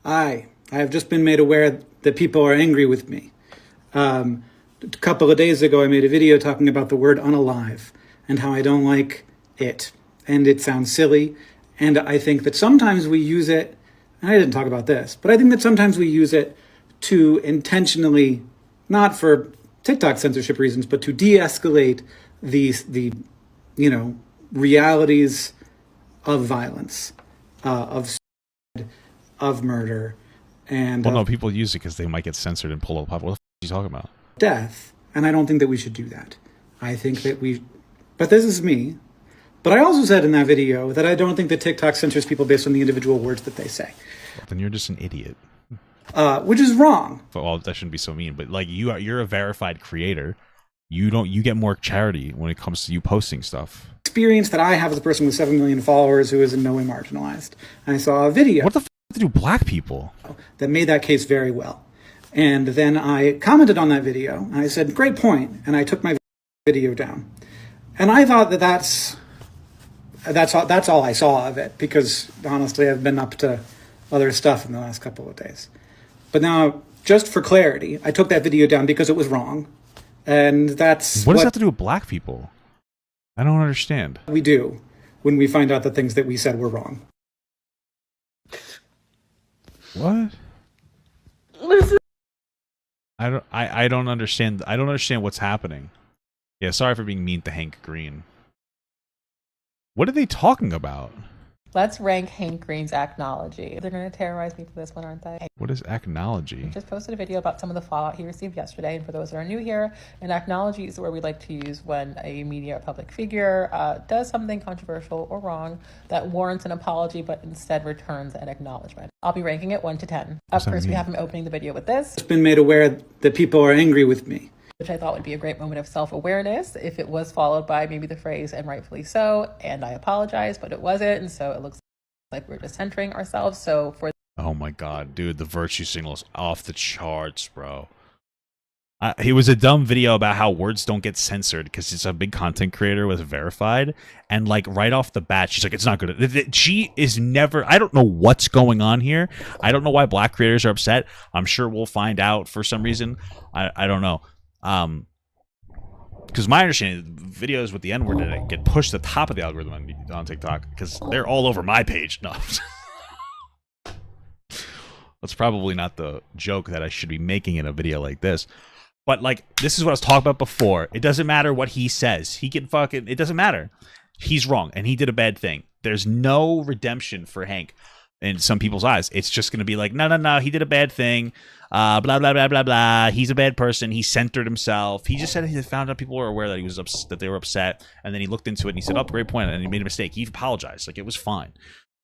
I have just been made aware that people are angry with me. A couple of days ago, I made a video talking about the word unalive and how I don't like it. And it sounds silly. And I think that sometimes we use it, and I didn't talk about this, but I think that sometimes we use it to intentionally, not for TikTok censorship reasons, but to de-escalate the realities of violence, of murder, and well, no, people use it because they might get censored and pull up. What the f are you talking about? Death. And I don't think that we should do that. I think that but this is me. But I also said in that video that I don't think that TikTok censors people based on the individual words that they say. Well, then you're just an idiot. Which is wrong. Well, that shouldn't be so mean, but like you're a verified creator. You get more charity when it comes to you posting stuff. Experience that I have as a person with 7 million followers who is in no way marginalized. And I saw a video. What the f to do black people? That made that case very well. And then I commented on that video and I said, great point. And I took my video down. And I thought that that's all I saw of it, because honestly, I've been up to other stuff in the last couple of days. But now, just for clarity, I took that video down because it was wrong. And that's what does that have to do with black people? I don't understand. We do when we find out the things that we said were wrong. What? I don't understand. I don't understand what's happening. Yeah, sorry for being mean to Hank Green. What are they talking about? Let's rank Hank Green's acnology. They're going to terrorize me for this one, aren't they? What is acnology? I just posted a video about some of the fallout he received yesterday. And for those that are new here, an acnology is the word we like to use when a media or public figure does something controversial or wrong that warrants an apology, but instead returns an acknowledgement. I'll be ranking it 1 to 10. Up first, we have him opening the video with this. I've been made aware that people are angry with me, which I thought would be a great moment of self-awareness if it was followed by maybe the phrase, and rightfully so, and I apologize, but it wasn't, and so it looks like we're just centering ourselves. So for oh my god, dude, the virtue signal is off the charts, bro. He was a dumb video about how words don't get censored because it's a big content creator with verified, and like right off the bat she's like, it's not good. She is never, I don't know what's going on here. I don't know why black creators are upset. I'm sure we'll find out for some reason. I don't know. Because my understanding, videos with the N-word in it get pushed to the top of the algorithm on TikTok because they're all over my page. No. That's probably not the joke that I should be making in a video like this. But like, this is what I was talking about before. It doesn't matter what he says. He can fucking, it doesn't matter. He's wrong and he did a bad thing. There's no redemption for Hank in some people's eyes. It's just going to be like, no, he did a bad thing. Blah, blah, blah, blah, blah. He's a bad person. He centered himself. He just said he found out people were aware that he was that they were upset. And then he looked into it and he said, oh, great point. And he made a mistake. He apologized. Like, it was fine.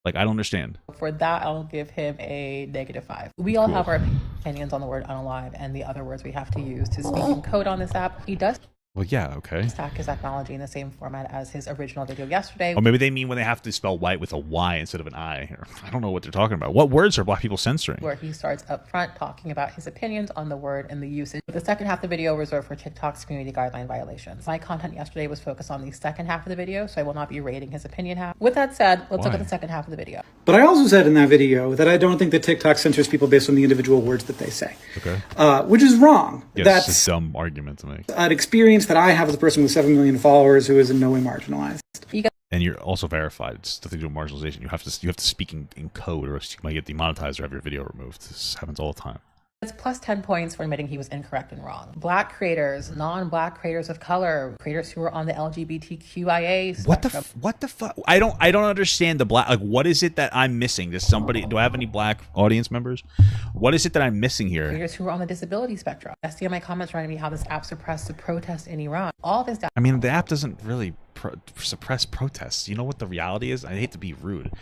Like, I don't understand. For that, I'll give him a -5. We all have our opinions on the word unalive and the other words we have to use to speak in code on this app. He does. Well, yeah, okay. Stack his technology in the same format as his original video yesterday. Or maybe they mean when they have to spell white with a Y instead of an I. I don't know what they're talking about. What words are black people censoring? Where he starts up front talking about his opinions on the word and the usage. The second half of the video reserved for TikTok's community guideline violations. My content yesterday was focused on the second half of the video, so I will not be rating his opinion half. With that said, let's look at the second half of the video. But I also said in that video that I don't think that TikTok censors people based on the individual words that they say. Okay. Which is wrong. Yes, that's it's a dumb argument to make. An experience that I have as a person with 7 million followers who is in no way marginalized. And you're also verified. It's nothing to do with marginalization. You have to speak in code, or else you might get demonetized or have your video removed. This happens all the time. It's plus 10 points for admitting he was incorrect and wrong. Black creators, non-black creators of color, creators who are on the LGBTQIA spectrum. What the fuck? I don't understand the black. Like, what is it that I'm missing? Do I have any black audience members? What is it that I'm missing here? Creators who are on the disability spectrum. I see in my comments reminding me how this app suppressed the protest in Iran. All this. I mean, the app doesn't really suppress protests. You know what the reality is? I hate to be rude.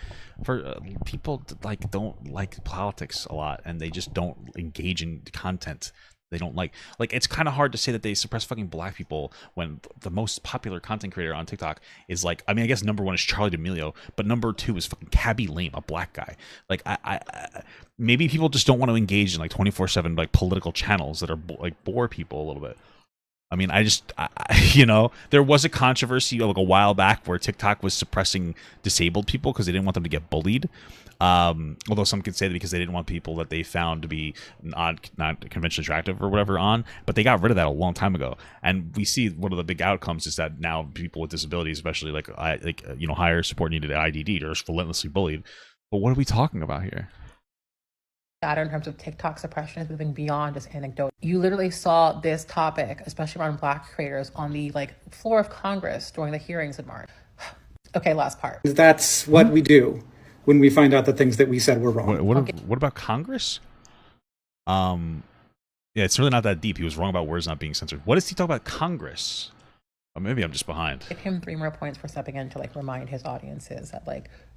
For people like don't like politics a lot, and they just don't engage in content they don't like. It's kind of hard to say that they suppress fucking black people when the most popular content creator on TikTok is like, I mean, I guess number 1 is Charlie D'Amelio, but number 2 is fucking Cabby Lame, a black guy. Like, I maybe people just don't want to engage in like 24/7 like political channels that are like bore people a little bit. I mean, you know, there was a controversy like a while back where TikTok was suppressing disabled people because they didn't want them to get bullied. Although some could say that because they didn't want people that they found to be not conventionally attractive or whatever on, but they got rid of that a long time ago. And we see one of the big outcomes is that now people with disabilities, especially higher support needed IDD, are relentlessly bullied. But what are we talking about here? That in terms of TikTok suppression is moving beyond just anecdote. You literally saw this topic, especially around Black creators, on the floor of Congress during the hearings in March. Okay, last part. That's what we do when we find out the things that we said were wrong. What about Congress? Yeah, it's really not that deep. He was wrong about words not being censored. What does he talk about Congress? Or maybe I'm just behind. Give him 3 more points for stepping in to remind his audiences that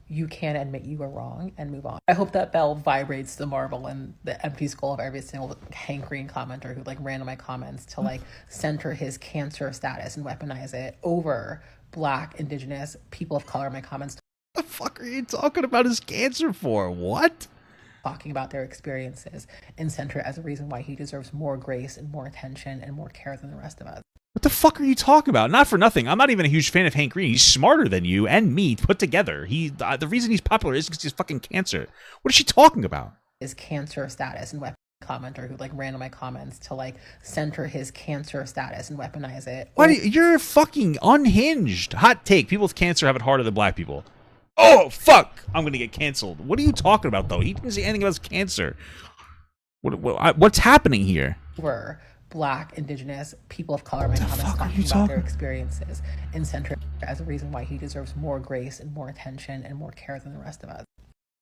you can admit you were wrong and move on. I hope that bell vibrates the marble in the empty skull of every single hankering commenter who ran on my comments to center his cancer status and weaponize it over Black, Indigenous, people of color in my comments. What the fuck are you talking about his cancer for? What? Talking about their experiences and center it as a reason why he deserves more grace and more attention and more care than the rest of us. What the fuck are you talking about? Not for nothing. I'm not even a huge fan of Hank Green. He's smarter than you and me put together. The reason he's popular is because he's fucking cancer. What is she talking about? His cancer status and commenter who ran on my comments to center his cancer status and weaponize it. What? You're fucking unhinged. Hot take. People with cancer have it harder than Black people. Oh, fuck. I'm going to get canceled. What are you talking about, though? He didn't say anything about his cancer. What's happening here? We're Black, Indigenous, people of color in my comments talking about their experiences and center it as a reason why he deserves more grace and more attention and more care than the rest of us.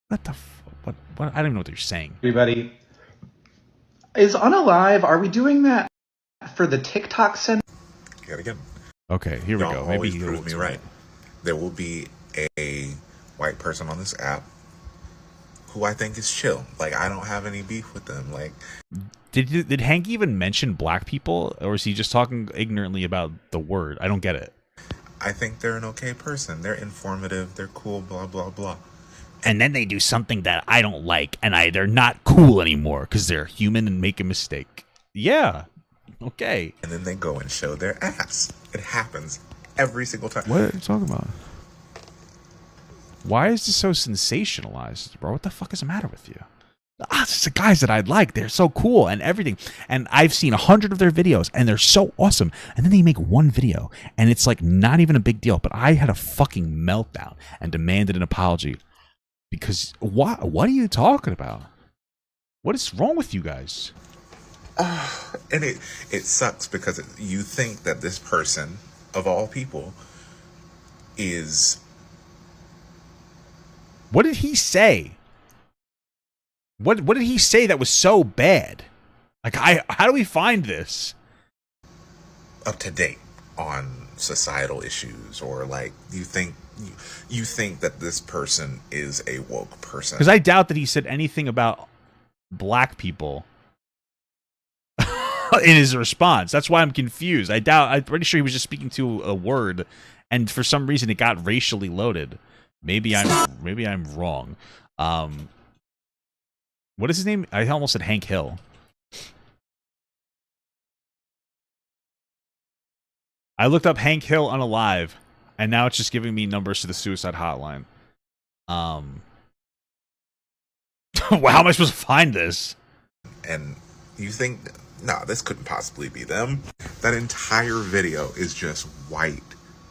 What the what? I don't even know what you're saying. Everybody, is Unalive, are we doing that for the TikTok send? Yet again. Okay, here we go. Maybe he prove me right. There will be a white person on this app who I think is chill. I don't have any beef with them. Did Hank even mention Black people, or is he just talking ignorantly about the word? I don't get it. I think they're an okay person. They're informative. They're cool. Blah blah blah. And then they do something that I don't like, and they're not cool anymore because they're human and make a mistake. Yeah. Okay. And then they go and show their ass. It happens every single time. What are you talking about? Why is this so sensationalized, bro? What the fuck is the matter with you? It's the guys that I like. They're so cool and everything. And I've seen 100 of their videos, and they're so awesome. And then they make one video, and it's not even a big deal. But I had a fucking meltdown and demanded an apology. Because what are you talking about? What is wrong with you guys? And it sucks because you think that this person, of all people, is... What did he say? What did he say that was so bad? How do we find this? Up to date on societal issues, or you think that this person is a woke person. Because I doubt that he said anything about Black people in his response. That's why I'm confused. I'm pretty sure he was just speaking to a word, and for some reason it got racially loaded. Maybe I'm wrong. What is his name? I almost said Hank Hill. I looked up Hank Hill Unalive, and now it's just giving me numbers to the suicide hotline. Well, how am I supposed to find this? And you think, no, this couldn't possibly be them. That entire video is just white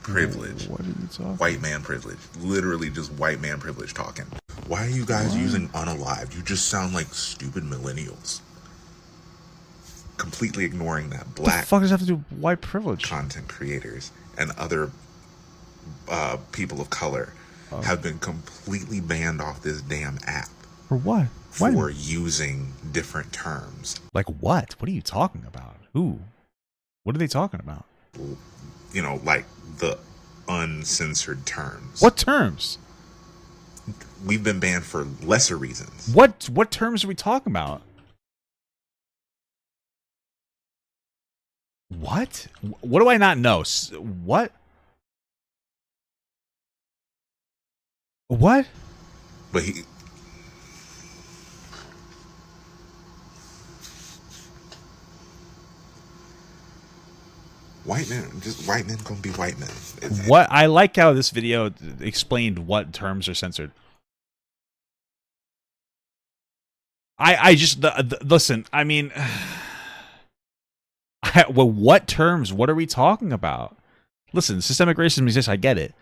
privilege. What are you talking? White man privilege. Literally just white man privilege talking. Why are you guys using Unalive? You just sound like stupid millennials. Completely ignoring that Black... What the fuck does that have to do with white privilege? Content creators and other people of color have been completely banned off this damn app. For what? For using different terms. Like what? What are you talking about? Who? What are they talking about? The uncensored terms. What terms? We've been banned for lesser reasons. What terms are we talking about? What? What do I not know? What? What? But white men gonna be white men. What? I like how this video explained what terms are censored. I just listen. I mean, well, what terms? What are we talking about? Listen, systemic racism exists. I get it.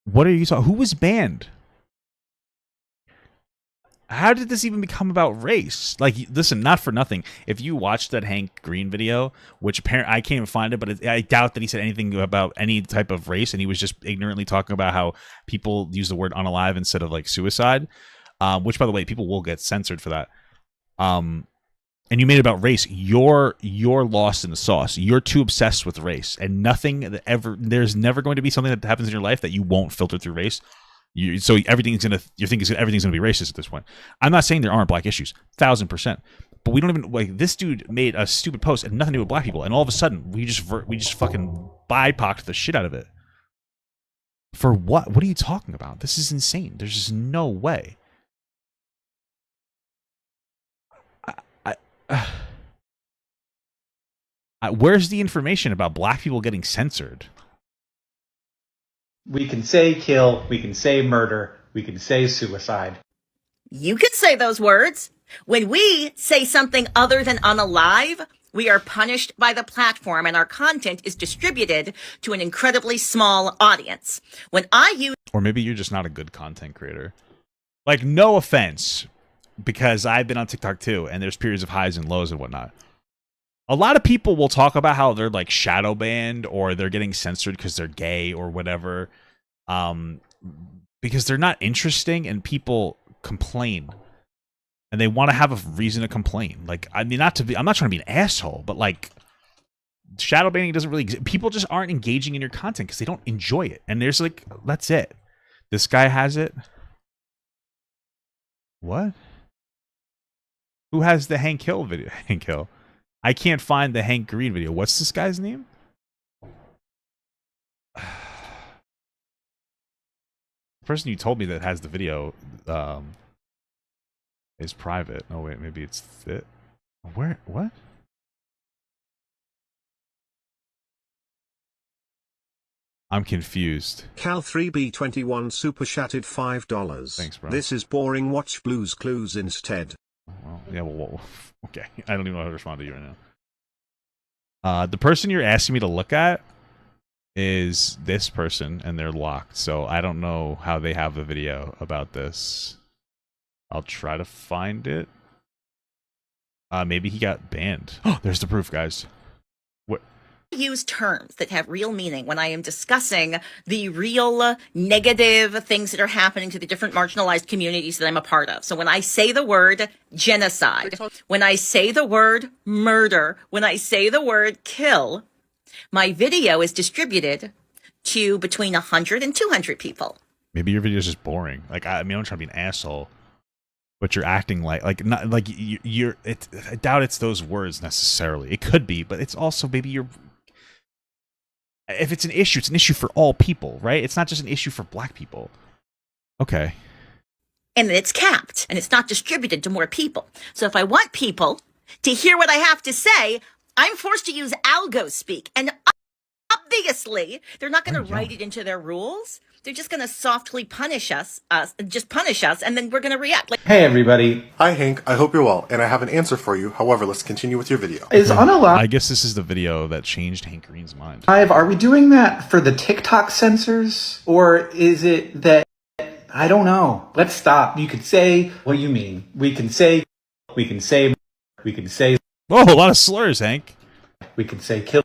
What are you talking? Who was banned? How did this even become about race? Like, listen, not for nothing. If you watched that Hank Green video, which apparently I can't even find it, but I doubt that he said anything about any type of race, and he was just ignorantly talking about how people use the word unalive instead of like suicide. Which, by the way, people will get censored for that. And you made it about race. You're lost in the sauce. You're too obsessed with race, and nothing that ever. There's never going to be something that happens in your life that you won't filter through race. So everything's gonna be racist at this point. I'm not saying there aren't black issues, 1000%, but we don't even like. This dude made a stupid post and nothing to do with black people, and all of a sudden we just fucking BIPOC'd the shit out of it. For what? What are you talking about? This is insane. There's just no way. Where's the information about black people getting censored? We can say kill, we can say murder, we can say suicide. You can say those words. When we say something other than unalive, we are punished by the platform and our content is distributed to an incredibly small audience. When I use... Or maybe you're just not a good content creator. Like, no offense, because I've been on TikTok too, and there's periods of highs and lows and whatnot. A lot of people will talk about how they're like shadow banned or they're getting censored because they're gay or whatever, because they're not interesting and people complain and they want to have a reason to complain. Like, I mean, I'm not trying to be an asshole, but like shadow banning doesn't really exist. People just aren't engaging in your content because they don't enjoy it. And there's like, that's it. This guy has it. What? Who has the Hank Hill video? Hank Hill. I can't find the Hank Green video. What's this guy's name? The person you told me that has the video is private. Oh wait, maybe it's it. Where? What? I'm confused. Cal3B21 super chatted $5. Thanks, bro. This is boring. Watch Blue's Clues instead. Well, yeah, well, okay. I don't even know how to respond to you right now. The person you're asking me to look at is this person, and they're locked. So I don't know how they have a video about this. I'll try to find it. Maybe he got banned. Oh, there's the proof, guys. What? Use terms that have real meaning when I am discussing the real negative things that are happening to the different marginalized communities that I'm a part of. So when I say the word genocide, when I say the word murder, when I say the word kill, my video is distributed to between 100 and 200 people. Maybe your video is just boring. Like, I mean, I'm trying to be an asshole, but you're acting like not like you're. I doubt it's those words necessarily. It could be, but it's also maybe you're. If it's an issue for all people, right? It's not just an issue for black people. Okay. And it's capped, and it's not distributed to more people. So if I want people to hear what I have to say, I'm forced to use algo speak. And obviously, they're not going to write it into their rules. They're just going to softly punish us, and then we're going to react. Like, Hey everybody, Hi Hank, I hope you're well, and I have an answer for you. However, let's continue with your video. is unalive? I guess this is the video that changed Hank Green's mind. Are we doing that for the TikTok censors? Or is it that, I don't know. Let's stop. You could say what you mean. We can say, Oh, a lot of slurs, Hank. we can say kill.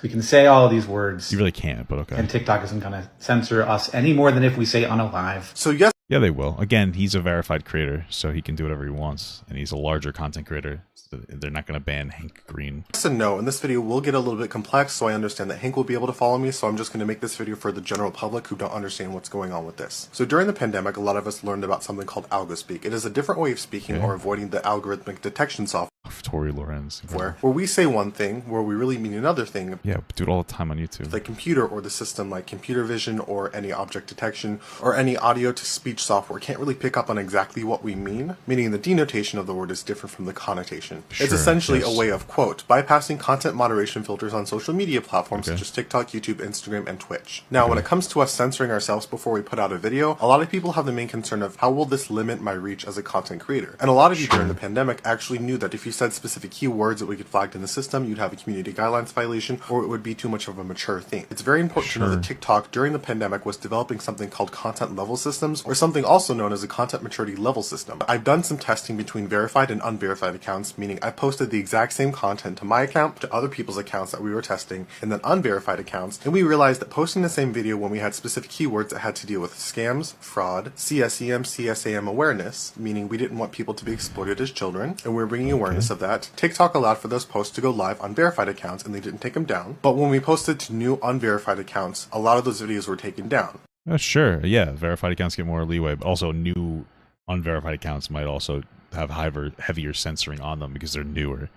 We can say all of these words. You really can't, but okay. And TikTok isn't going to censor us any more than if we say unalive. So yes, Yeah, they will. Again, he's a verified creator, so he can do whatever he wants, and he's a larger content creator. So they're not going to ban Hank Green. yes and no, and this video will get a little bit complex, so I understand that Hank will be able to follow me, so I'm just going to make this video for the general public who don't understand what's going on with this. So during the pandemic, a lot of us learned about something called algo speak. It is a different way of speaking or avoiding the algorithmic detection software Tori Lorenz. Where we say one thing, where we really mean another thing. Yeah, do it all the time on YouTube. The computer or the system like computer vision or any object detection or any audio to speech software can't really pick up on exactly what we mean, meaning the denotation of the word is different from the connotation. It's essentially a way of, quote, bypassing content moderation filters on social media platforms such as TikTok, YouTube, Instagram, and Twitch. Now, when it comes to us censoring ourselves before we put out a video, a lot of people have the main concern of how will this limit my reach as a content creator? And a lot of you during the pandemic actually knew that if you said specific keywords that would get flagged in the system, you'd have a community guidelines violation, or it would be too much of a mature thing. It's very important to know that TikTok during the pandemic was developing something called content level systems, or something also known as a content maturity level system. I've done some testing between verified and unverified accounts, meaning I posted the exact same content to my account, to other people's accounts that we were testing, and then unverified accounts, and we realized that posting the same video when we had specific keywords that had to deal with scams, fraud, CSEM, CSAM awareness, meaning we didn't want people to be exploited as children, and we were bringing awareness of that. TikTok allowed for those posts to go live on verified accounts, and they didn't take them down. But when we posted to new unverified accounts, a lot of those videos were taken down. Sure, yeah, verified accounts get more leeway, but also new unverified accounts might also have heavier censoring on them because they're newer,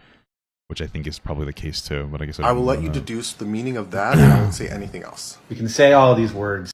which I think is probably the case too. But I guess I will let you deduce the meaning of that, and I won't say anything else. We can say all of these words.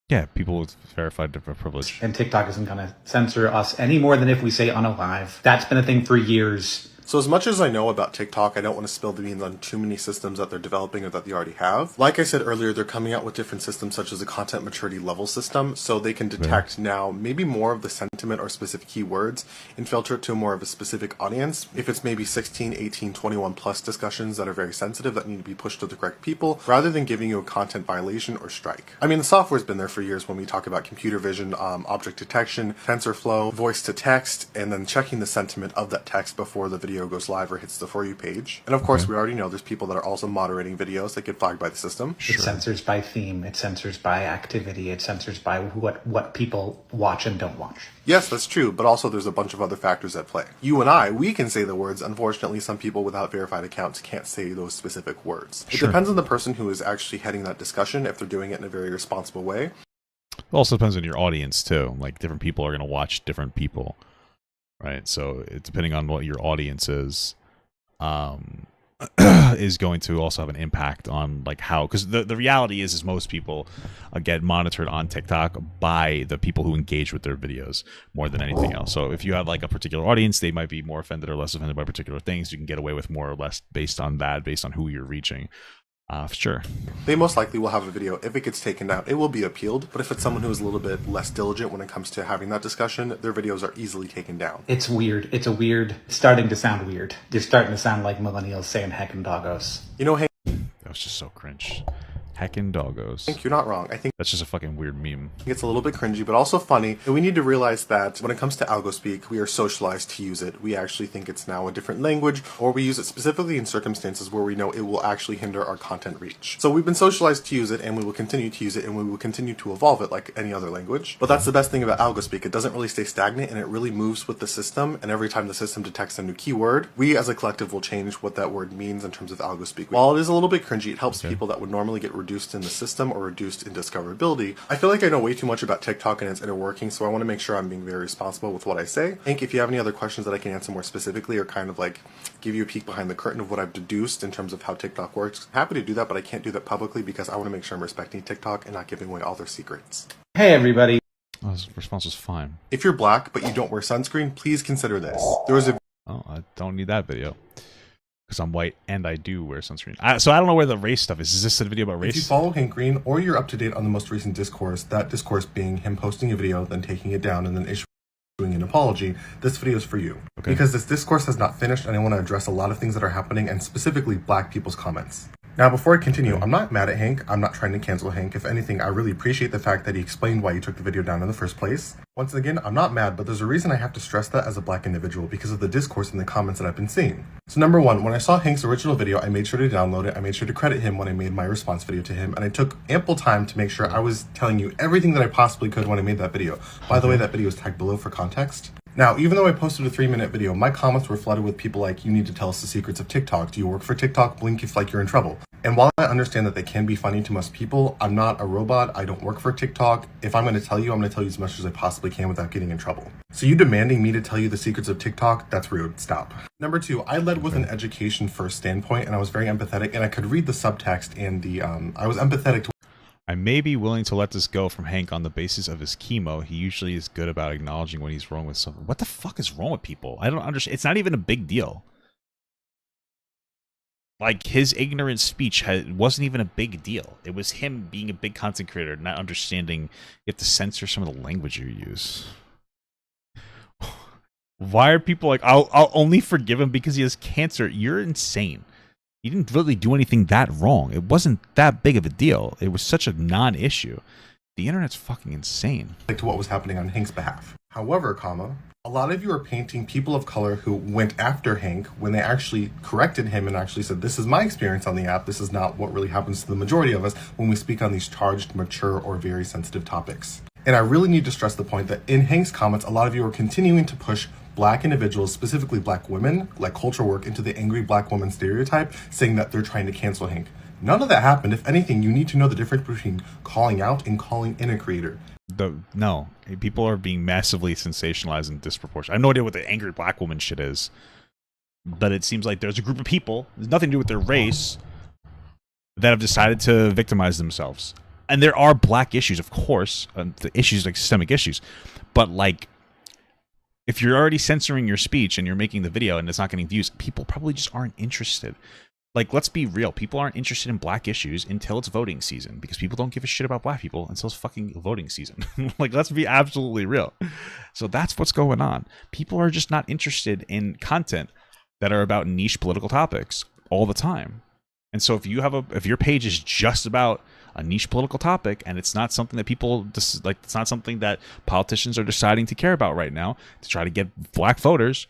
Yeah, people with verified privilege. And TikTok isn't going to censor us any more than if we say unalive. That's been a thing for years. So as much as I know about TikTok, I don't want to spill the beans on too many systems that they're developing or that they already have. Like I said earlier, they're coming out with different systems such as a content maturity level system, so they can detect now maybe more of the sentiment or specific keywords and filter it to more of a specific audience. If it's maybe 16, 18, 21 plus discussions that are very sensitive that need to be pushed to the correct people, rather than giving you a content violation or strike. I mean, the software's been there for years when we talk about computer vision, object detection, TensorFlow, voice to text, and then checking the sentiment of that text before the video goes live or hits the For You page. And of course, we already know there's people that are also moderating videos that get flagged by the system. It censors by theme, it censors by activity, it censors by what people watch and don't watch. Yes, that's true, but also there's a bunch of other factors at play. You and I, we can say the words. Unfortunately, some people without verified accounts can't say those specific words. It depends on the person who is actually heading that discussion, if they're doing it in a very responsible way. It also depends on your audience too. Like different people are going to watch different people, right? So depending on what your audience is going to also have an impact on like how, because the reality is most people get monitored on TikTok by the people who engage with their videos more than anything else. So if you have like a particular audience, they might be more offended or less offended by particular things. You can get away with more or less based on that, based on who you're reaching. Sure. They most likely will have a video. If it gets taken down, it will be appealed. But if it's someone who is a little bit less diligent when it comes to having that discussion, their videos are easily taken down. It's weird. It's starting to sound weird. You're starting to sound like millennials saying heckin' doggos. You know, hey, That was just so cringe. Heckin' doggos. I think you're not wrong. I think That's just a fucking weird meme. it's a little bit cringy, but also funny. And we need to realize that when it comes to algo speak, we are socialized to use it. We actually think it's now a different language, or we use it specifically in circumstances where we know it will actually hinder our content reach. So we've been socialized to use it, and we will continue to use it, and we will continue to evolve it like any other language. But that's the best thing about algo speak. It doesn't really stay stagnant, and it really moves with the system. And every time the system detects a new keyword, we as a collective will change what that word means in terms of algo speak. While it is a little bit cringy, it helps people that would normally get reduced in the system or reduced in discoverability. I feel like I know way too much about TikTok and its inner working, so I want to make sure I'm being very responsible with what I say. Hank, if you have any other questions that I can answer more specifically or kind of like give you a peek behind the curtain of what I've deduced in terms of how TikTok works, I'm happy to do that, but I can't do that publicly because I want to make sure I'm respecting TikTok and not giving away all their secrets. Hey everybody. Oh, his response was fine. If you're black but you don't wear sunscreen, please consider this. There was a Oh, I don't need that video. Because I'm white and I do wear sunscreen. So I don't know where the race stuff is. Is this a video about race? If you follow Hank Green or you're up to date on the most recent discourse, that discourse being him posting a video, then taking it down, and then issuing an apology, this video is for you. Okay. Because this discourse has not finished, and I want to address a lot of things that are happening, and specifically black people's comments. Now, before I continue, I'm not mad at Hank. I'm not trying to cancel Hank. If anything, I really appreciate the fact that he explained why he took the video down in the first place. Once again, I'm not mad, but there's a reason I have to stress that as a black individual because of the discourse in the comments that I've been seeing. So number one, when I saw Hank's original video, I made sure to download it. I made sure to credit him when I made my response video to him, and I took ample time to make sure I was telling you everything that I possibly could when I made that video. By the way, that video is tagged below for context. Now, even though I posted a 3-minute video, my comments were flooded with people like, you need to tell us the secrets of TikTok. Do you work for TikTok? Blink if like you're in trouble. And while I understand that they can be funny to most people, I'm not a robot. I don't work for TikTok. If I'm going to tell you, I'm going to tell you as much as I possibly can without getting in trouble. So you demanding me to tell you the secrets of TikTok, that's rude. Stop. Number 2, I led with an education first standpoint, and I was very empathetic, and I could read the subtext and I was empathetic to. I may be willing to let this go from Hank on the basis of his chemo. He usually is good about acknowledging when he's wrong with something. What the fuck is wrong with people? I don't understand. It's not even a big deal. Like, his ignorant speech wasn't even a big deal. It was him being a big content creator, not understanding you have to censor some of the language you use. Why are people like, I'll only forgive him because he has cancer? You're insane. He didn't really do anything that wrong. It wasn't that big of a deal. It was such a non-issue. The internet's fucking insane. To what was happening on Hank's behalf. However, a lot of you are painting people of color who went after Hank when they actually corrected him and actually said, this is my experience on the app. This is not what really happens to the majority of us when we speak on these charged, mature, or very sensitive topics. And I really need to stress the point that in Hank's comments, a lot of you are continuing to push black individuals, specifically black women, like culture work, into the angry black woman stereotype, saying that they're trying to cancel Hank. None of that happened. If anything, you need to know the difference between calling out and calling in a creator. No, people are being massively sensationalized and disproportionate. I have no idea what the angry black woman shit is, but it seems like there's a group of people, there's nothing to do with their race, that have decided to victimize themselves. And there are black issues, of course, the issues like systemic issues, but like, if you're already censoring your speech and you're making the video and it's not getting views, people probably just aren't interested. Like, let's be real. People aren't interested in black issues until it's voting season, because people don't give a shit about black people until it's fucking voting season. Like, let's be absolutely real. So that's what's going on. People are just not interested in content that are about niche political topics all the time. And so if your page is just about a niche political topic and it's not something that people like, it's not something that politicians are deciding to care about right now to try to get black voters,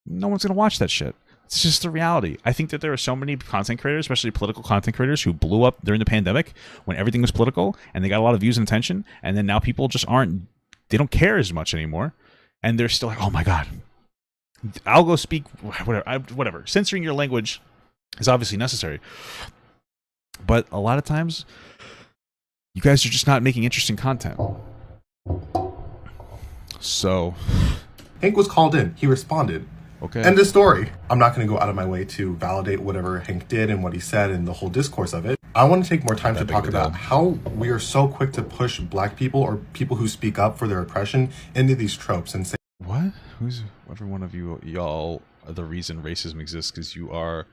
no one's going to watch that shit. It's just the reality. I think that there are so many content creators, especially political content creators, who blew up during the pandemic when everything was political and they got a lot of views and attention. And then now people just they don't care as much anymore. And they're still like, oh my God, I'll go speak, whatever. Censoring your language is obviously necessary. But a lot of times, you guys are just not making interesting content. So Hank was called in. He responded. Okay. End of story. I'm not going to go out of my way to validate whatever Hank did and what he said and the whole discourse of it. I want to take more time to talk about how we are so quick to push black people or people who speak up for their oppression into these tropes and say, what? Every one of y'all are the reason racism exists because you are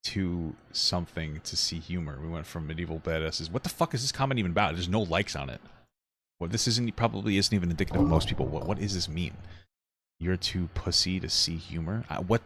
too something to see humor. We went from medieval badasses. What the fuck is this comment even about? There's no likes on it. Well, this probably isn't even indicative of most people. What does this mean? You're too pussy to see humor?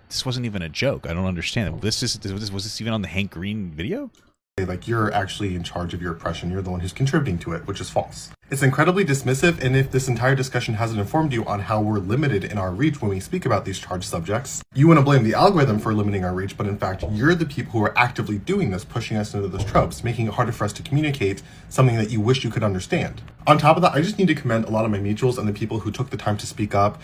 This wasn't even a joke. I don't understand. Was this even on the Hank Green video? Like, you're actually in charge of your oppression. You're the one who's contributing to it, which is false. It's incredibly dismissive, and if this entire discussion hasn't informed you on how we're limited in our reach when we speak about these charged subjects, you want to blame the algorithm for limiting our reach, but in fact, you're the people who are actively doing this, pushing us into those tropes, making it harder for us to communicate something that you wish you could understand. On top of that, I just need to commend a lot of my mutuals and the people who took the time to speak up.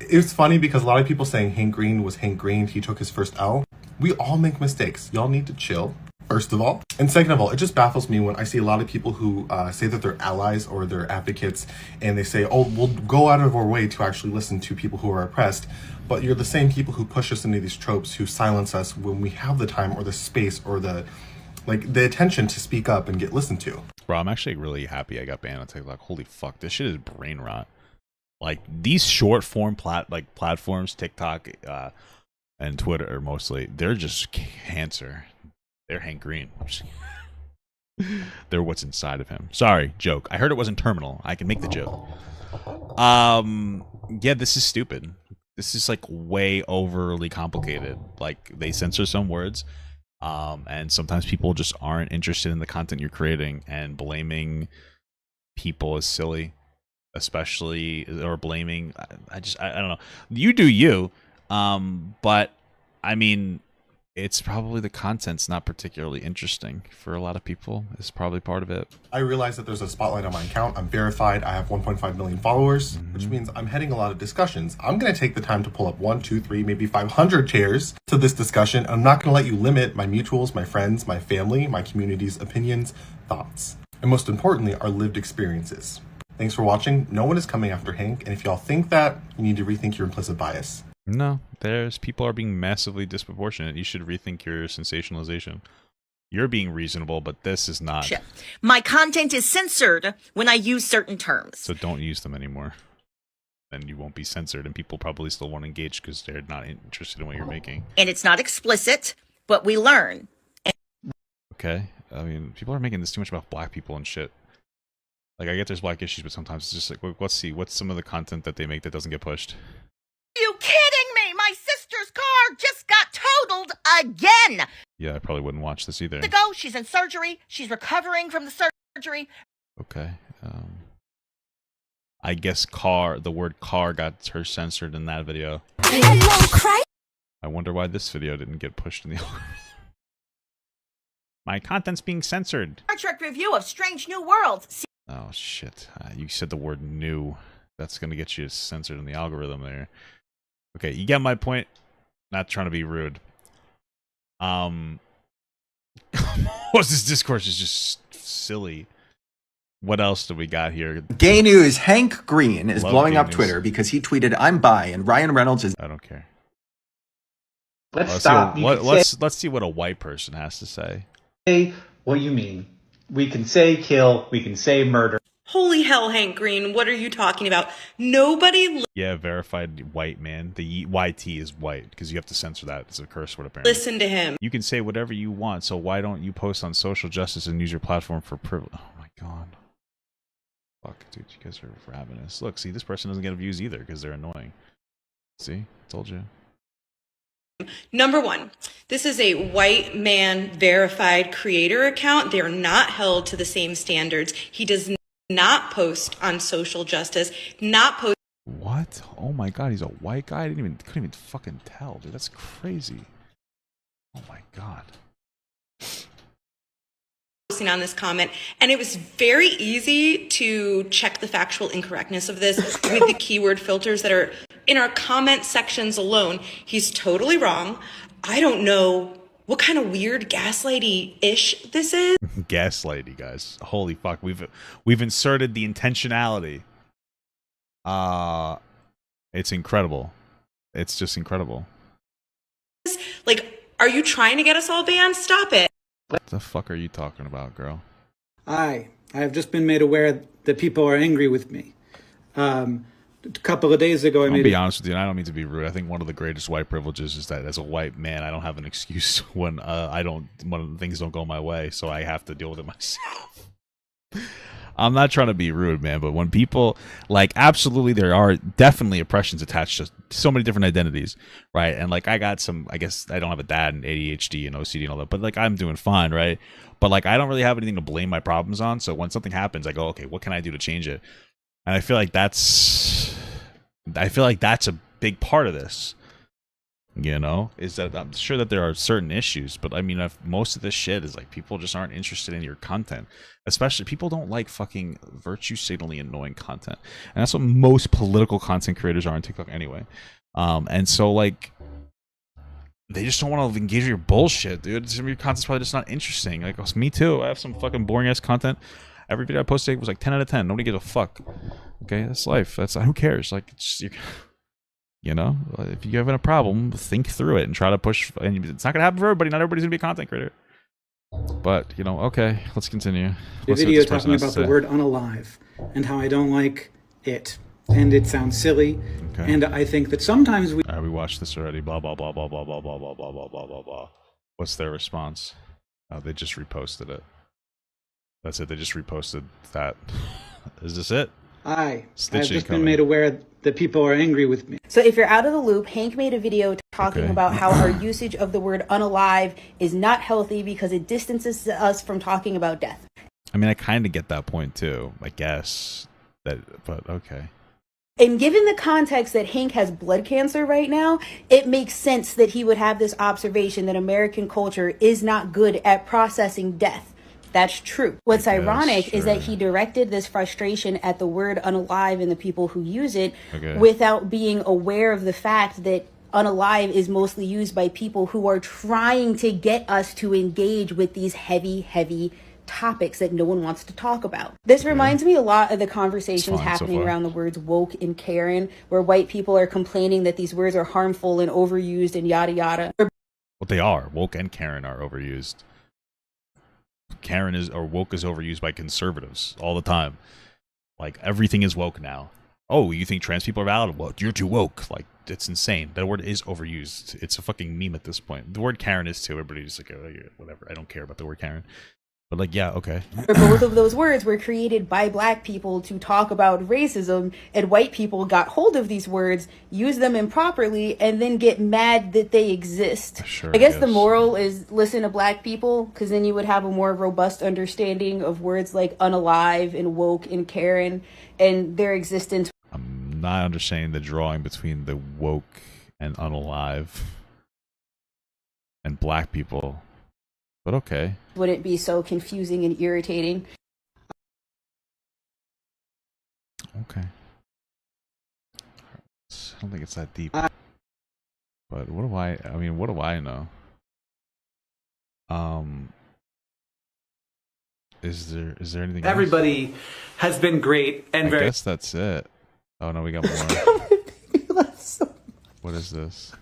It's funny because a lot of people saying Hank Green was Hank Green, he took his first L. We all make mistakes. Y'all need to chill. First of all. And second of all, it just baffles me when I see a lot of people who say that they're allies or they're advocates, and they say, oh, we'll go out of our way to actually listen to people who are oppressed. But you're the same people who push us into these tropes, who silence us when we have the time or the space or the attention to speak up and get listened to. Bro, I'm actually really happy I got banned on TikTok. Holy fuck, this shit is brain rot. Like, these short form platforms, TikTok and Twitter mostly, they're just cancer. They're Hank Green. They're what's inside of him. Sorry, joke. I heard it wasn't terminal. I can make the joke. Yeah, this is stupid. This is like way overly complicated. Like, they censor some words, and sometimes people just aren't interested in the content you're creating, and blaming people is silly, especially, or blaming. I don't know. You do you, but I mean, It's probably the content's not particularly interesting for a lot of people. It's probably part of it. I realize that there's a spotlight on my account. I'm verified. I have 1.5 million followers, which means I'm heading a lot of discussions. I'm going to take the time to pull up 1, 2, 3, maybe 500 chairs to this discussion. I'm not going to let you limit my mutuals, my friends, my family, my community's opinions, thoughts, and most importantly, our lived experiences. Thanks for watching. No one is coming after Hank, and if y'all think that, you need to rethink your implicit bias. No, people are being massively disproportionate. You should rethink your sensationalization. You're being reasonable, but this is not. My content is censored when I use certain terms. So don't use them anymore. Then you won't be censored, and people probably still won't engage because they're not interested in what you're making. And it's not explicit, but we learn. Okay, I mean, people are making this too much about black people and shit. Like, I get there's black issues, but sometimes it's just like, let's see, what's some of the content that they make that doesn't get pushed? You kidding me? My sister's car just got totaled again. Yeah, I probably wouldn't watch this either. Ago, she's in surgery. She's recovering from the surgery. Okay. I guess the word car got her censored in that video. I wonder why this video didn't get pushed in the algorithm. My content's being censored. Star Trek review of Strange New Worlds. Oh, shit. You said the word new. That's going to get you censored in the algorithm there. Okay, you get my point. Not trying to be rude. What's this discourse is just silly. What else do we got here? Gay news. Hank Green is blowing up news. Twitter because he tweeted, "I'm bi," and Ryan Reynolds is. I don't care. Let's stop. Let's see what a white person has to say. Say what you mean. We can say kill. We can say murder. Holy hell, Hank Green, what are you talking about? Nobody Yeah, verified white man. The YT is white because you have to censor that. It's a curse word apparently. listen to him. You can say whatever you want, so why don't you post on social justice and use your platform for privilege? Oh my god. Fuck, dude, you guys are ravenous. Look, see, this person doesn't get views either because they're annoying. See? Told you. Number one, this is a white man verified creator account. They are not held to the same standards. He does not post on social justice, not post. What? Oh my god, he's a white guy? Couldn't even fucking tell, dude. That's crazy. Oh my god. Posting on this comment, and it was very easy to check the factual incorrectness of this with the keyword filters that are in our comment sections alone. He's totally wrong. I don't know what kind of weird gaslighty-ish this is. Gaslighty, guys. Holy fuck. We've inserted the intentionality. It's incredible. It's just incredible. Like, are you trying to get us all banned? Stop it. What the fuck are you talking about, girl? I have just been made aware that people are angry with me. A couple of days ago, I'll be honest with you, and I don't mean to be rude. I think one of the greatest white privileges is that as a white man, I don't have an excuse when when things don't go my way, so I have to deal with it myself. I'm not trying to be rude, man, but when people, like, absolutely, there are definitely oppressions attached to so many different identities, right? And, like, I guess I don't have a dad and ADHD and OCD and all that, but, like, I'm doing fine, right? But, like, I don't really have anything to blame my problems on, so when something happens, I go, okay, what can I do to change it? And I feel like that's a big part of this, you know, is that I'm sure that there are certain issues, but I mean, most of this shit is like people just aren't interested in your content. Especially people don't like fucking virtue signaling annoying content. And that's what most political content creators are on TikTok anyway. And so like, they just don't want to engage with your bullshit, dude. Some of your content's probably just not interesting. Like, me too. I have some fucking boring ass content. Every video I posted was like 10 out of 10. Nobody gives a fuck. Okay, that's life. Who cares? Like, it's just, you know, if you're having a problem, think through it and try to push. And it's not gonna happen for everybody. Not everybody's gonna be a content creator. But you know, okay, let's continue. A video talking about the word unalive and how I don't like it, and it sounds silly. Okay. And I think that sometimes we. We watched this already. Blah blah blah blah blah blah blah blah blah blah blah blah blah. What's their response? Oh, they just reposted it. That's it. They just reposted that. Is this it? I've just been made aware that people are angry with me. So if you're out of the loop, Hank made a video talking about how our usage of the word unalive is not healthy because it distances us from talking about death. I mean, I kind of get that point too, I guess. But okay. And given the context that Hank has blood cancer right now, it makes sense that he would have this observation that American culture is not good at processing death. That's true. What's ironic is that he directed this frustration at the word unalive and the people who use it without being aware of the fact that unalive is mostly used by people who are trying to get us to engage with these heavy topics that no one wants to talk about. This reminds me a lot of the conversations happening around the words woke and Karen, where white people are complaining that these words are harmful and overused and yada yada. Well, they are. Woke and Karen are overused. Karen is, or woke is overused by conservatives all the time. Like, everything is woke now. Oh, you think trans people are valid? Well, you're too woke. Like, it's insane. That word is overused. It's a fucking meme at this point. The word Karen is too. Everybody's like, oh, whatever. I don't care about the word Karen. But like, yeah, okay. Both of those words were created by black people to talk about racism, and white people got hold of these words, use them improperly, and then get mad that they exist. I guess the moral is listen to black people, because then you would have a more robust understanding of words like unalive and woke and Karen and their existence. I'm not understanding the drawing between the woke and unalive and black people. But okay. Wouldn't be so confusing and irritating. Okay. I don't think it's that deep. But what do I mean, what do I know? Is there anything Everybody else? has been great and I guess that's it. Oh no, we got more. What is this?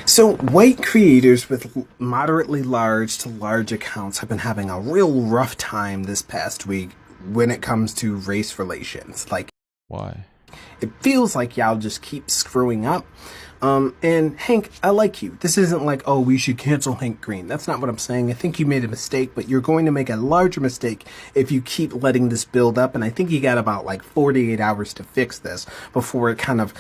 So, white creators with moderately large to large accounts have been having a real rough time this past week when it comes to race relations. Like, why? It feels like y'all just keep screwing up. And Hank, I like you. This isn't like, oh, we should cancel Hank Green. That's not what I'm saying. I think you made a mistake, but you're going to make a larger mistake if you keep letting this build up. And I think you got about like 48 hours to fix this before it kind of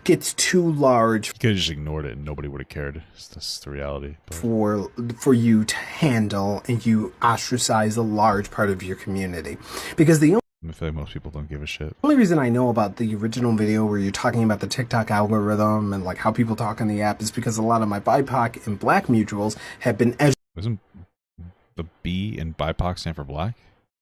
gets too large. You could have just ignored it and nobody would have cared. That's the reality. For you to handle, and you ostracize a large part of your community. Because I feel like most people don't give a shit. The only reason I know about the original video where you're talking about the TikTok algorithm and like how people talk on the app is because a lot of my BIPOC and black mutuals have been Doesn't the B in BIPOC stand for black?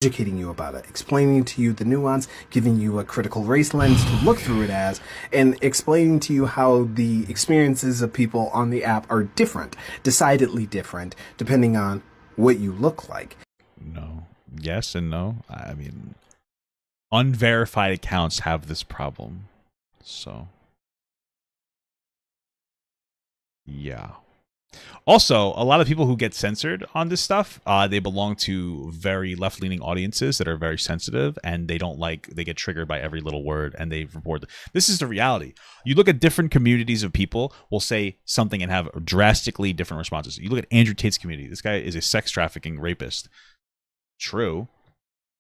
Educating you about it, explaining to you the nuance, giving you a critical race lens to look through it as, and explaining to you how the experiences of people on the app are different, decidedly different, depending on what you look like. No. Yes and no. I mean, unverified accounts have this problem. So, yeah. Also, a lot of people who get censored on this stuff, they belong to very left-leaning audiences that are very sensitive, and they get triggered by every little word, and they report. This is the reality. You look at different communities of people will say something and have drastically different responses. You look at Andrew Tate's community. This guy is a sex trafficking rapist. True.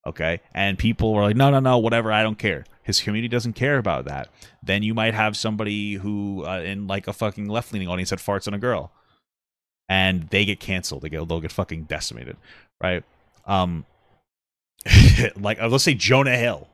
Okay. And people were like, no, whatever. I don't care. His community doesn't care about that. Then you might have somebody who, in like a fucking left-leaning audience that farts on a girl. And they get canceled. They'll get fucking decimated. Right? Like, let's say Jonah Hill.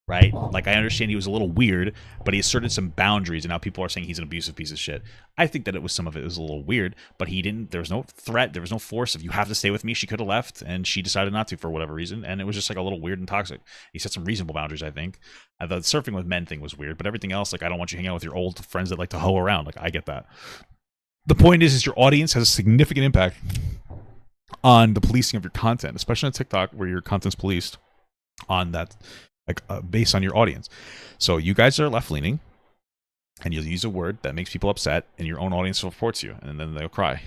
Right? Like, I understand he was a little weird, but he asserted some boundaries, and now people are saying he's an abusive piece of shit. I think that some of it was a little weird, but he didn't, there was no threat, there was no force of, you have to stay with me. She could have left, and she decided not to for whatever reason, and it was just like a little weird and toxic. He set some reasonable boundaries, I think. The surfing with men thing was weird, but everything else, like, I don't want you hanging out with your old friends that like to hoe around. Like, I get that. The point is your audience has a significant impact on the policing of your content, especially on TikTok, where your content's policed on that, like, based on your audience. So you guys are left-leaning, and you'll use a word that makes people upset, and your own audience supports you, and then they'll cry.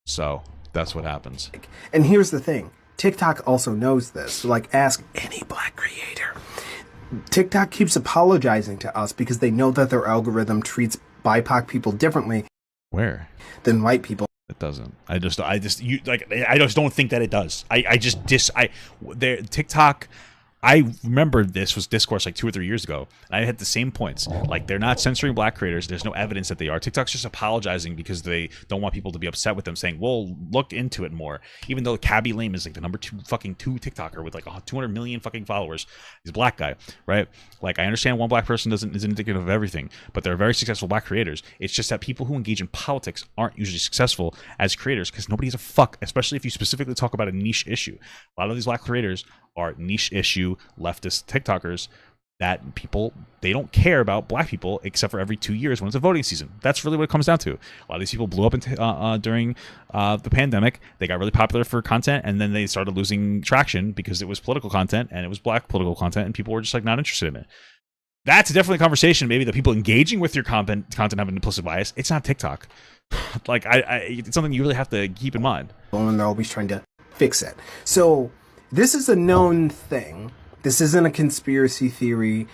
So that's what happens. And here's the thing. TikTok also knows this. So, like, ask any black creator. TikTok keeps apologizing to us because they know that their algorithm treats BIPOC people differently. Where? Than white people. It doesn't. I just don't think that it does. TikTok I remember this was discourse like 2 or 3 years ago, and I had the same points. Like, they're not censoring black creators. There's no evidence that they are. TikTok's just apologizing because they don't want people to be upset with them, saying, well, look into it more. Even though Cabby Lame is like the number 2 TikToker with like 200 million fucking followers. He's a black guy, right? Like, I understand one black person isn't indicative of everything, but they're very successful black creators. It's just that people who engage in politics aren't usually successful as creators because nobody gives a fuck, especially if you specifically talk about a niche issue. A lot of these black creators are niche issue leftist TikTokers that people, they don't care about black people except for every 2 years when it's a voting season. That's really what it comes down to. A lot of these people blew up during the pandemic. They got really popular for content, and then they started losing traction because it was political content, and it was black political content, and people were just like not interested in it. That's definitely a conversation. Maybe the people engaging with your content have an implicit bias. It's not TikTok. Like, it's something you really have to keep in mind. And they're always trying to fix it. So this is a known thing. This isn't a conspiracy theory.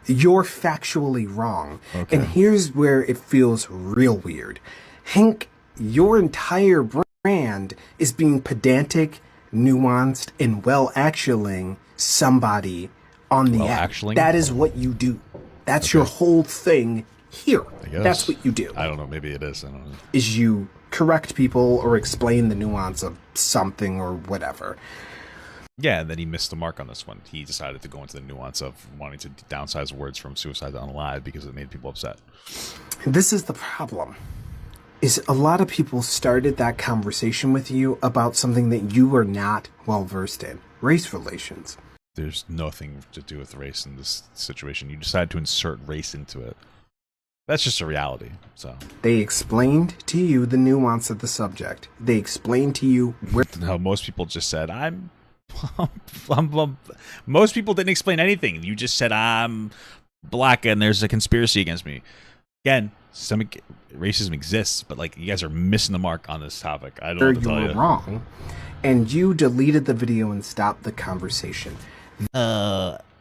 You're factually wrong. Okay. And here's where it feels real weird. Hank, your entire brand is being pedantic, nuanced, and well-actualing somebody on the app. That is what you do. That's your whole thing here. That's what you do. I don't know. Maybe it is. I don't know. Is you correct people or explain the nuance of something or whatever. Yeah, and then he missed the mark on this one. He decided to go into the nuance of wanting to downsize words from suicide to unalive because it made people upset. This is the problem. Is a lot of people started that conversation with you about something that you were not well versed in. Race relations. There's nothing to do with race in this situation. You decided to insert race into it. That's just a reality. So they explained to you the nuance of the subject. They explained to you where. No, most people just said, most people didn't explain anything. You just said, I'm black and there's a conspiracy against me. Again, systemic racism exists, but like, you guys are missing the mark on this topic. I don't know what to tell you. You were wrong, and you deleted the video and stopped the conversation.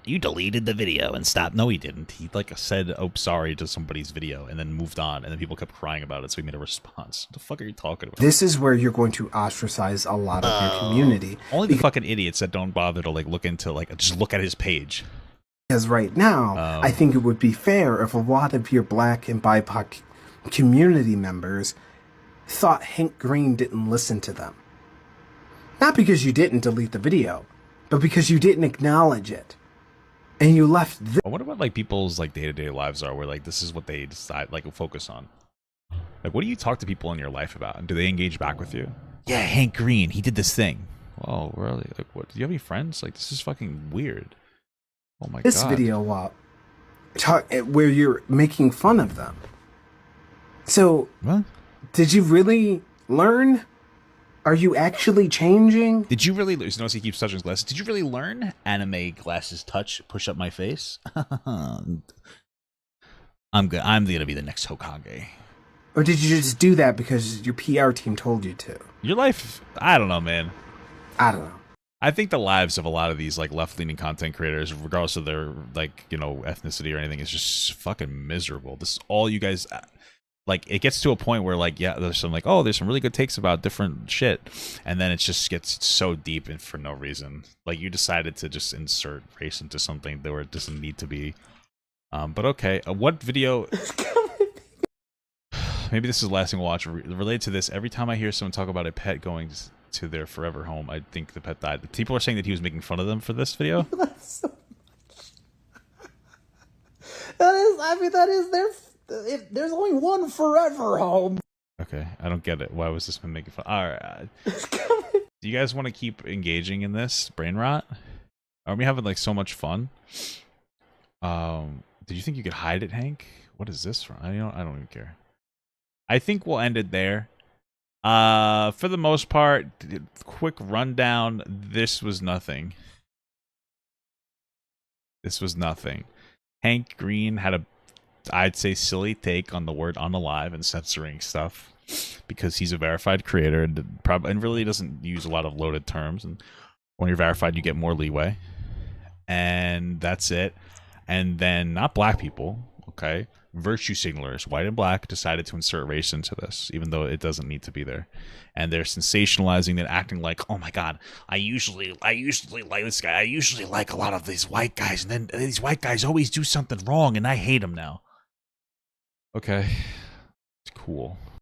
You deleted the video and stopped. No, he didn't. He like said, "Oh, sorry" to somebody's video and then moved on, and then people kept crying about it, so he made a response. What the fuck are you talking about? This is where you're going to ostracize a lot of your community. Only the fucking idiots that don't bother to like look into just look at his page. Because right now, I think it would be fair if a lot of your black and BIPOC community members thought Hank Green didn't listen to them. Not because you didn't delete the video, but because you didn't acknowledge it. And you left this. I wonder what like people's like day-to-day lives are where like this is what they decide like focus on. Like, what do you talk to people in your life about, and do they engage back with you? Yeah, Hank Green, he did this thing. Oh, really? Like, what? Do you have any friends? Like, this is fucking weird. Oh my god. This video where you're making fun of them. So, what? Did you really learn? Are you actually changing? Did you really notice he keeps touching his glasses? Did you really learn anime glasses touch, push up my face? I'm good. I'm gonna be the next Hokage. Or did you just do that because your PR team told you to? Your life, I don't know, man. I don't know. I think the lives of a lot of these like left-leaning content creators, regardless of their like, you know, ethnicity or anything, is just fucking miserable. This is all you guys. Like, it gets to a point where, like, yeah, there's some, like, oh, there's some really good takes about different shit. And then it just gets so deep and for no reason. Like, you decided to just insert race into something where it doesn't need to be. But okay, what video... Maybe this is the last thing we'll watch. Related to this, every time I hear someone talk about a pet going to their forever home, I think the pet died. People are saying that he was making fun of them for this video. That's so much. That is their... there's only one forever home. Okay, I don't get it. Why was this man making fun? All right. Do you guys want to keep engaging in this brain rot? Are we having like so much fun? Did you think you could hide it, Hank? What is this from? I don't even care. I think we'll end it there. For the most part, quick rundown. This was nothing. This was nothing. Hank Green had a, I'd say, silly take on the word unalive and censoring stuff because he's a verified creator and really doesn't use a lot of loaded terms. And when you're verified, you get more leeway. And that's it. And then not black people, okay? virtue signalers, white and black, decided to insert race into this, even though it doesn't need to be there. And they're sensationalizing and acting like, oh my God, I usually like this guy. I usually like a lot of these white guys, and then these white guys always do something wrong, and I hate them now. Okay, it's cool.